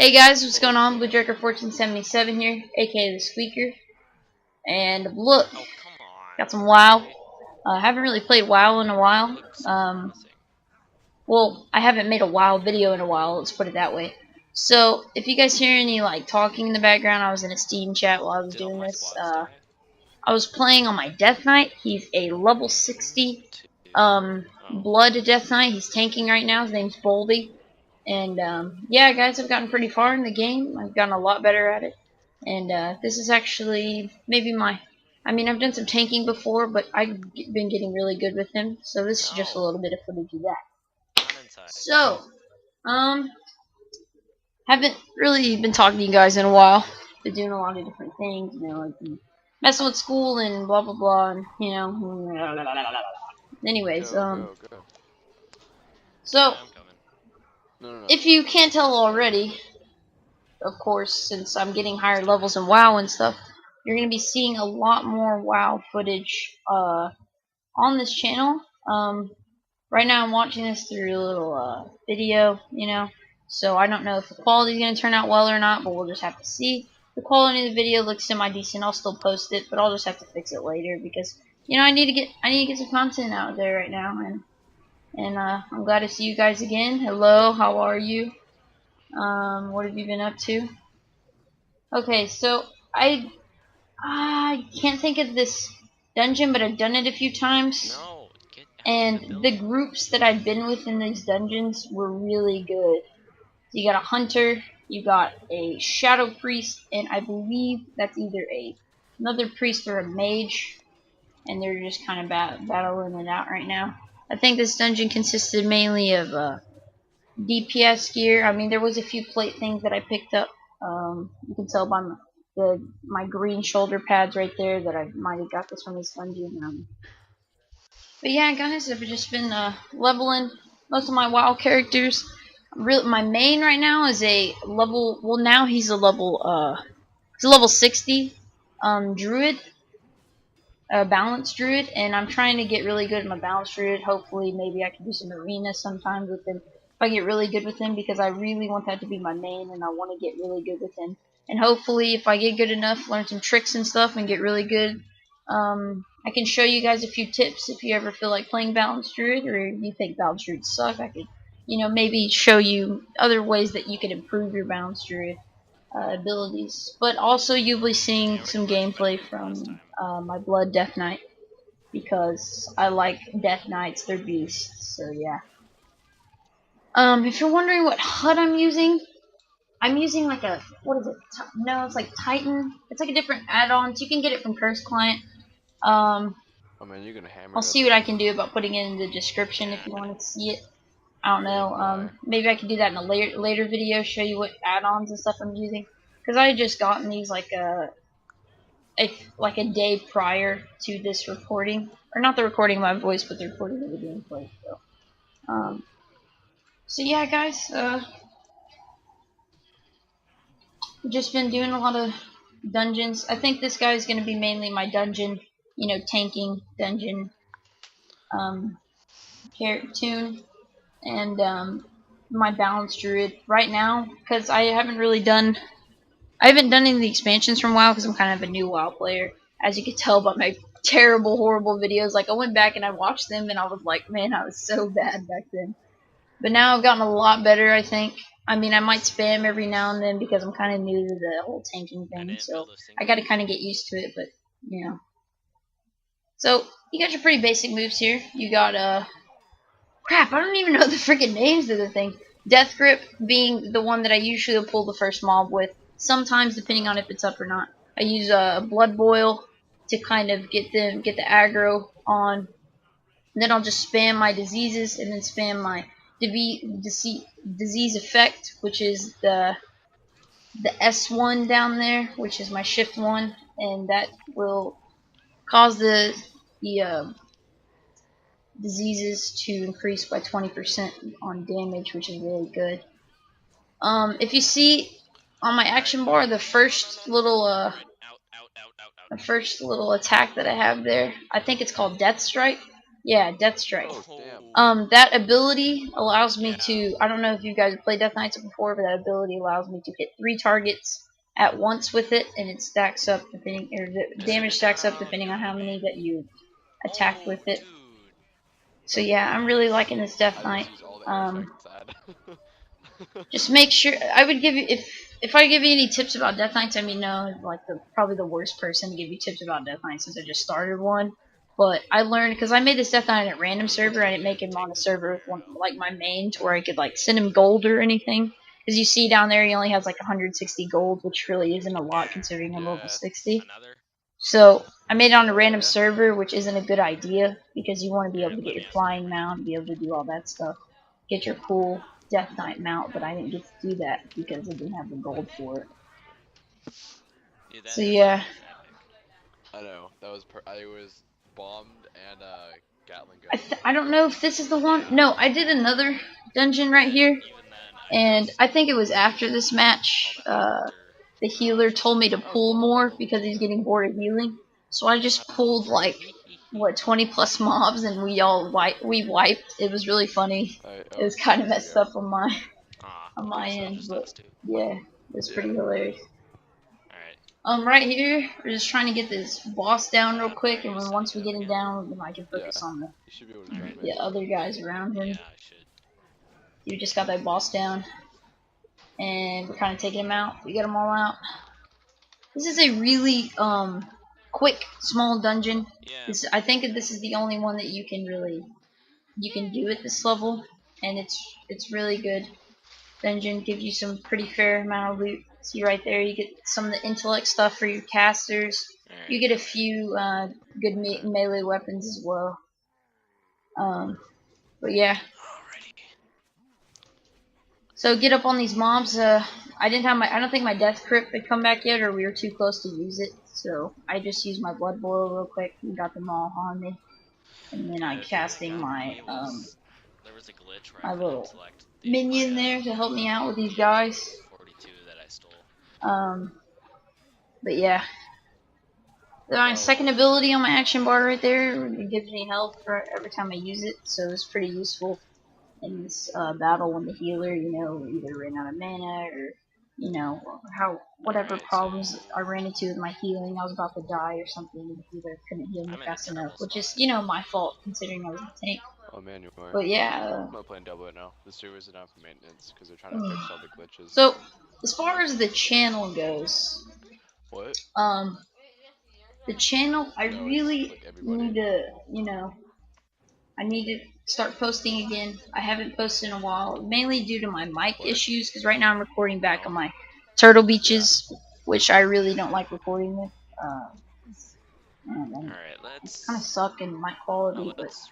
Hey guys, what's going on? BlueJacker1477 here, aka the Squeaker. And look, Oh, come on. got some WoW. Haven't really played WoW in a while. Well, I haven't made a WoW video in a while, let's put it that way. So, if you guys hear any like talking in the background, I was in a Steam chat while I was Did all doing my this. squads die? I was playing on my Death Knight. He's a level 60 Oh. blood Death Knight. He's tanking right now. His name's Boldie. And yeah, guys, I've gotten pretty far in the game. I've gotten a lot better at it. And this is actually maybe I mean, I've done some tanking before, but I've been getting really good with him. So this is just a No. little bit of footage of that. Not inside. So, haven't really been talking to you guys in a while. Been doing a lot of different things, you know, like messing with school and blah blah blah, and you know. Anyways, Go. so Yeah, I'm coming. No. if you can't tell already, of course, since I'm getting higher levels in WoW and stuff, you're going to be seeing a lot more WoW footage on this channel. Right now I'm watching this through a little video, you know, so I don't know if the quality is going to turn out well or not, but we'll just have to see. The quality of the video looks semi-decent. I'll still post it, but I'll just have to fix it later because, you know, I need to get some content out there right now, and I'm glad to see you guys again. Hello, how are you? What have you been up to? Okay, so I can't think of this dungeon, but I've done it a few times. No, get out of the And the building. groups that I've been with in these dungeons were really good. So you got a hunter, you got a shadow priest, and I believe that's either another priest or a mage, and they're just kind of battling it out right now. I think this dungeon consisted mainly of DPS gear. I mean, there was a few plate things that I picked up. You can tell by my green shoulder pads right there that I might have got this from this dungeon. But yeah, guys, I've just been leveling most of my WoW characters. My main right now is a level. Well, now he's a level 60 druid, a balanced druid, and I'm trying to get really good at my balanced druid. Hopefully, maybe I can do some arena sometimes with him. If I get really good with him, because I really want that to be my main, and I want to get really good with him. And hopefully, if I get good enough, learn some tricks and stuff, and get really good, I can show you guys a few tips if you ever feel like playing balanced druid, or you think balanced druids suck. I could, you know, maybe show you other ways that you can improve your balanced druid abilities. But also, you'll be seeing some gameplay from my Blood Death Knight, because I like Death Knights, they're beasts, so yeah. If you're wondering what HUD I'm using like a, what is it? No, it's like Titan. It's like a different add-ons. You can get it from Curse Client. Oh man, you're gonna hammer I'll that see what I thing. can do about putting it in the description if you want to see it. I don't know. Bye. Maybe I can do that in a later video, show you what add-ons and stuff I'm using. Because I had just gotten these like a day prior to this recording, or not the recording of my voice, but the recording of the gameplay. So yeah, guys, just been doing a lot of dungeons. I think this guy is going to be mainly my dungeon, you know, tanking dungeon tune, and my balanced druid right now, because I haven't done any of the expansions from WoW because I'm kind of a new WoW player, as you can tell by my terrible, horrible videos. Like, I went back and I watched them and I was like, man, I was so bad back then. But now I've gotten a lot better, I think. I mean, I might spam every now and then because I'm kind of new to the whole tanking thing, so I got to kind of get used to it, but, you know. So, you got your pretty basic moves here. You got, crap, I don't even know the freaking names of the thing. Death Grip being the one that I usually pull the first mob with. Sometimes, depending on if it's up or not. I use Blood Boil to kind of get the aggro on. And then I'll just spam my diseases and then spam my disease effect, which is the S1 down there, which is my shift 1, and that will cause the diseases to increase by 20% on damage, which is really good. If you see on my action bar, the first little attack that I have there, I think it's called Death Strike. Yeah, Death Strike. Oh, damn. That ability allows me Yeah. to, I don't know if you guys have played Death Knights before, but that ability allows me to hit 3 targets at once with it, and it stacks up depending, or the damage stacks up depending on how many that you attack with it. Dude. So yeah, I'm really liking this Death I Knight. just use all the air effects I had. Just make sure, I would give you, if I give you any tips about Death Knights, I mean, no, like probably the worst person to give you tips about Death Knights since I just started one. But I learned, because I made this Death Knight at random server, I didn't make him on a server with one, like my main, to where I could like send him gold or anything. Because you see down there he only has like 160 gold, which really isn't a lot considering I'm level Yeah. 60. Another? So I made it on a random Yeah. server, which isn't a good idea because you want to be able Alright, to get let me your ask flying you. mount, be able to do all that stuff, get your cool Death Knight mount, but I didn't get to do that because I didn't have the gold for it. Dude, So that yeah, was epic. I know. That was I was bombed and Gatling gun. I don't know if this is the one. No, I did another dungeon right here, Even then, and I think it was after this all match. that hunter. The healer told me to pull more because he's getting bored of healing. So I just pulled like what 20 plus mobs, and we wiped. It was really funny. It was kind of messed up on my Aw, on my so end, just but us two. yeah, it was pretty Yeah. hilarious. Alright. Right here, we're just trying to get this boss down real quick, and You then send once me we that get him again? down, then I can Yeah. focus on You should be able to join the me. other guys around him. Yeah, I should. You just got that boss down, and we're kind of taking him out. We get them all out. This is a really quick, small dungeon. Yeah. I think that this is the only one that you can do at this level, and it's really good. Dungeon gives you some pretty fair amount of loot. See right there, you get some of the intellect stuff for your casters. You Alright. get a few good melee weapons as well. But yeah. Alrighty. So get up on these mobs. I don't think my death crypt had come back yet, or we were too close to use it. So I just used my blood boil real quick and got them all on me. And then I The thing casting that got my me was there was a glitch where my I couldn't little select minion there to help me out with these the guys. 42 that I stole. But yeah. My second ability on my action bar right there, it gives me health for every time I use it, so it's pretty useful in this battle when the healer, either ran out of mana or, whatever Alright, so problems I ran into with my healing, I was about to die or something, and the healer couldn't heal me I'm in a fast enough, terrible which is, spot. my fault considering I was a tank. Oh man, you are. But yeah. I'm not playing double it now. The servers are down for maintenance because they're trying to fix all the glitches. So as far as the channel goes, What? the channel, I No, it's really like need everybody. to, I need to start posting again. I haven't posted in a while, mainly due to my mic What? issues, because right now I'm recording back No. on my Turtle Yeah. Beaches, which I really don't like recording with. Alright, It's kind of let's suck in mic quality, but repair this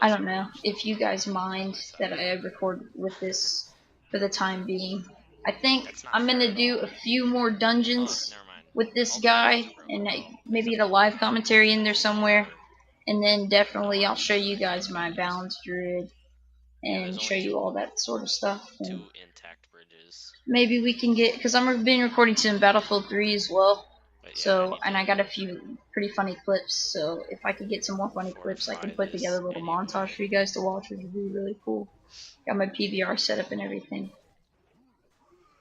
I don't know bridge. if you guys mind that I record with this for the time being. I think That's not I'm fair gonna at do all. a few more dungeons Never mind. with this All the bridges guy, are and broken. maybe get Except a for live commentary in there somewhere. or And then definitely I'll show orange you that I guys can't my really use. balance druid Yeah, there's and show only you all that sort of stuff. two And intact bridges. maybe we can get, because I'm been recording some Battlefield 3 as well. But yeah, So, and I got a few pretty funny clips. So if I could get some more funny clips, I can fortify put together this a little anyway. montage for you guys to watch, which would be really cool. Got my PVR set up and everything.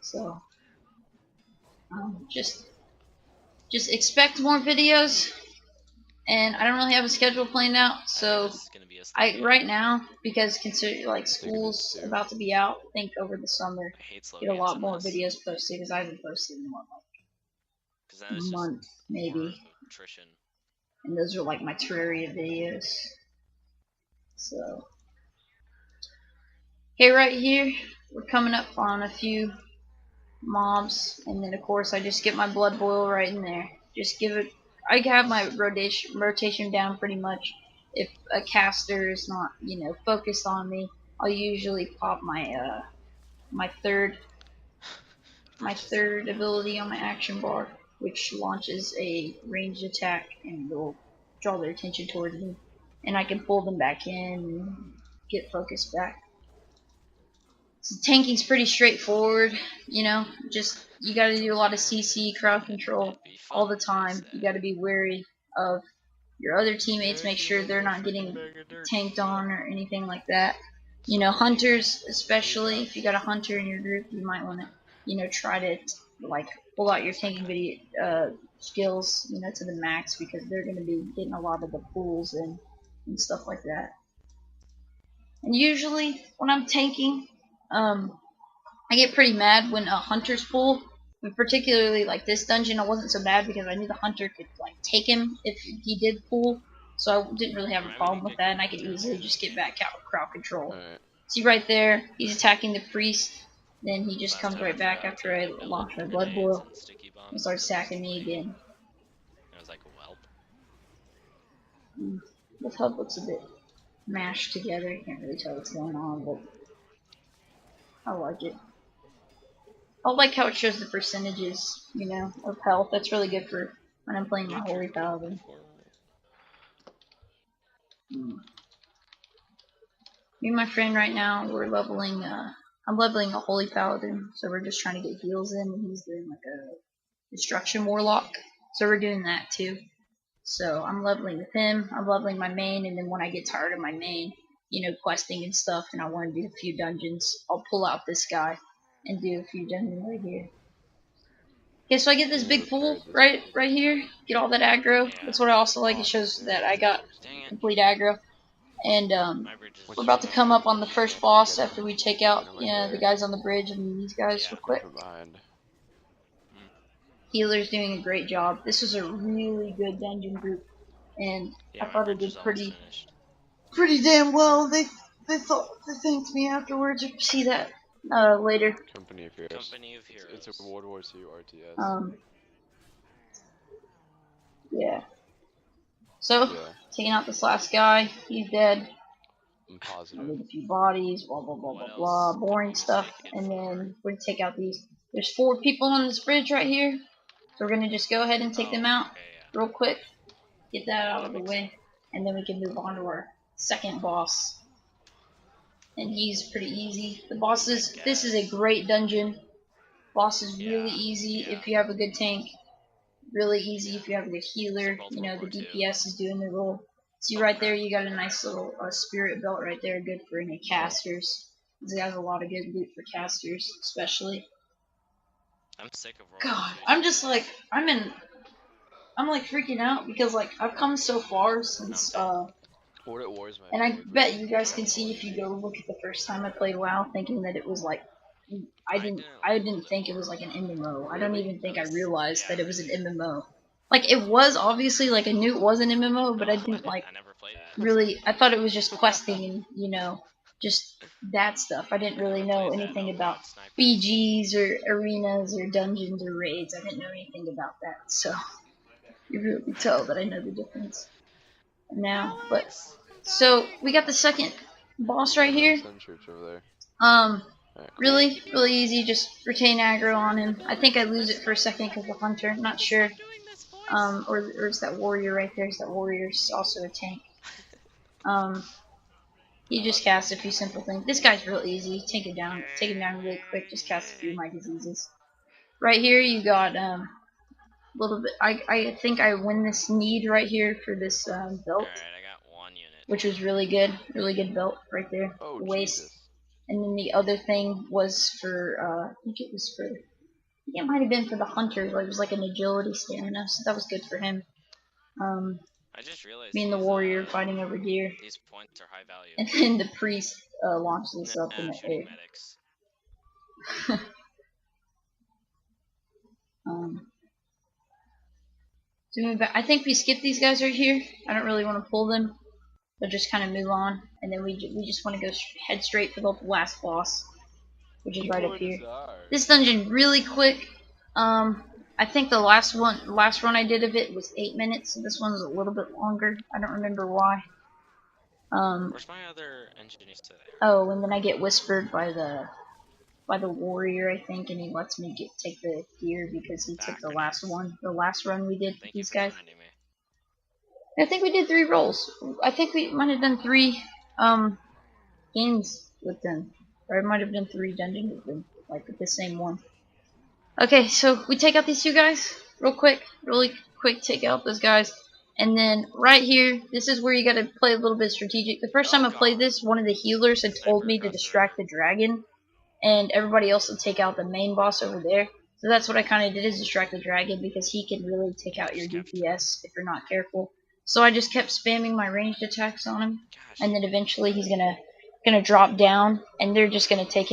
So, just expect more videos. And I don't really have a schedule planned out, so This is gonna be a slow right now, because consider I think it is school's too. about to be out, I think over the summer I hate slow get a games lot in more this. videos posted, because I haven't posted in what, Because then like it's a just month maybe, more attrition. and those are like my Terraria videos. So okay, right here we're coming up on a few mobs, and then of course I just get my blood boil right in there. Just give it. I have my rotation down pretty much. If a caster is not, focused on me, I'll usually pop my third ability on my action bar, which launches a ranged attack and will draw their attention towards me, and I can pull them back in and get focused back. So tanking's pretty straightforward, just you gotta do a lot of CC crowd control all the time. You gotta be wary of your other teammates, make sure they're not getting tanked on or anything like that. You know, hunters especially, if you got a hunter in your group, you might want to, you know, try to like pull out your tanking video skills, you know, to the max, because they're going to be getting a lot of the pulls and stuff like that. And usually when I'm tanking, I get pretty mad when a hunter's pull. And particularly like this dungeon, I wasn't so bad because I knew the hunter could like take him if he did pull, so I didn't really have a problem with that, and I could easily just get back out crowd control. Alright. See right there, he's attacking the priest, then he just comes right back after I launch my blood boil and starts attacking me again. I was like, well. This hub looks a bit mashed together, you can't really tell what's going on, but I like it. I like how it shows the percentages, you know, of health. That's really good for when I'm playing my Holy Paladin. Me and my friend right now, we're leveling, I'm leveling a Holy Paladin, so we're just trying to get heals in, and he's doing like a Destruction Warlock, so we're doing that too. So I'm leveling with him, I'm leveling my main, and then when I get tired of my main, you know, questing and stuff, and I want to do a few dungeons, I'll pull out this guy and do a few dungeons right here. Okay, so I get this big pool right here, get all that aggro. That's what I also like, it shows that I got complete aggro. And we're about to come up on the first boss after we take out the guys on the bridge and these guys real quick. Healer's doing a great job. This was a really good dungeon group, and I thought it did pretty damn well. They thanked me afterwards. You can see that later. Company of Heroes. It's a World War II RTS. Yeah. So, taking out this last guy, he's dead. I'm positive. I need a few bodies, blah blah blah blah blah, boring stuff, and then we're gonna take out these. There's 4 people on this bridge right here, so we're gonna just go ahead and take them out real quick, get that out of the way, and then we can move on to our second boss. And he's pretty easy. The boss is, this is a great dungeon. Boss is really easy if you have a good tank. Really easy if you have a good healer. You know, the DPS is doing the role. See right there, you got a nice little spirit belt right there, good for any casters. This has a lot of good loot for casters, especially. I'm sick of God, I'm just like, I'm like freaking out because like I've come so far since and I bet you guys can see if you go look at the first time I played WoW, thinking that it was like, I didn't think it was like an MMO. I don't even think I realized that it was an MMO. Like, it was obviously, like, I knew it was an MMO, but I didn't like really, I thought it was just questing and, you know, just that stuff. I didn't really know anything about BGs or arenas or dungeons or raids. I didn't know anything about that, so you really can tell that I know the difference now. But so we got the second boss right here. Really easy. Just retain aggro on him. I think I lose it for a second because the hunter. I'm not sure. Or is that warrior right there? Is that warrior's also a tank? He just casts a few simple things. This guy's real easy. Take him down really quick. Just cast a few of my diseases. Right here you got a little bit. I think I win this need right here for this belt, which was really good belt right there. Oh, waist. Jesus. And then the other thing was for I think it was for, it might have been for the hunter. Where it was like an agility stamina, so that was good for him. I just realized me and the warrior fighting over here. These points are high value. And then the priest launched this up in the air. So I think we skip these guys right here. I don't really want to pull them, but just kind of move on. And then we just want to go head straight for the last boss, which is right up here. This dungeon really quick. I think the last run I did of it was 8 minutes. So this one's a little bit longer. I don't remember why. Where's my other engineers today? Oh, and then I get whispered by the warrior, I think, and he lets me take the gear because he took the last run we did with these guys. I think we did 3 rolls. I think we might have done 3 games with them, or I might have done 3 dungeons with them, like with the same one. Okay, so we take out these 2 guys really quick. Take out those guys, And then right here, this is where you gotta play a little bit strategic. The first time I played this, one of the healers had told me to distract the dragon, and everybody else would take out the main boss over there. So that's what I kind of did, is distract the dragon, because he can really take out your DPS if you're not careful. So I just kept spamming my ranged attacks on him, and then eventually he's gonna drop down, and they're just gonna take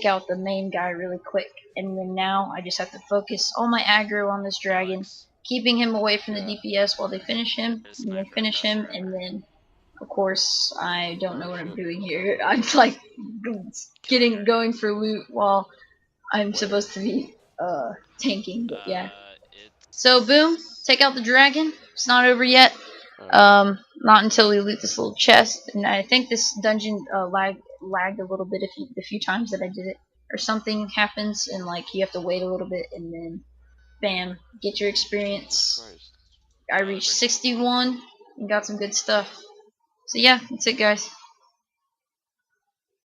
out the main guy really quick. And then now I just have to focus all my aggro on this dragon, keeping him away from the DPS while they finish him, and they finish him, and then of course I don't know what I'm doing here. I'm like going for loot while I'm supposed to be tanking, but yeah. So boom, take out the dragon. It's not over yet. Not until we loot this little chest, and I think this dungeon lagged a little bit the few times that I did it, or something happens and like you have to wait a little bit, and then bam, get your experience. I reached 61 and got some good stuff. So yeah, that's it, guys.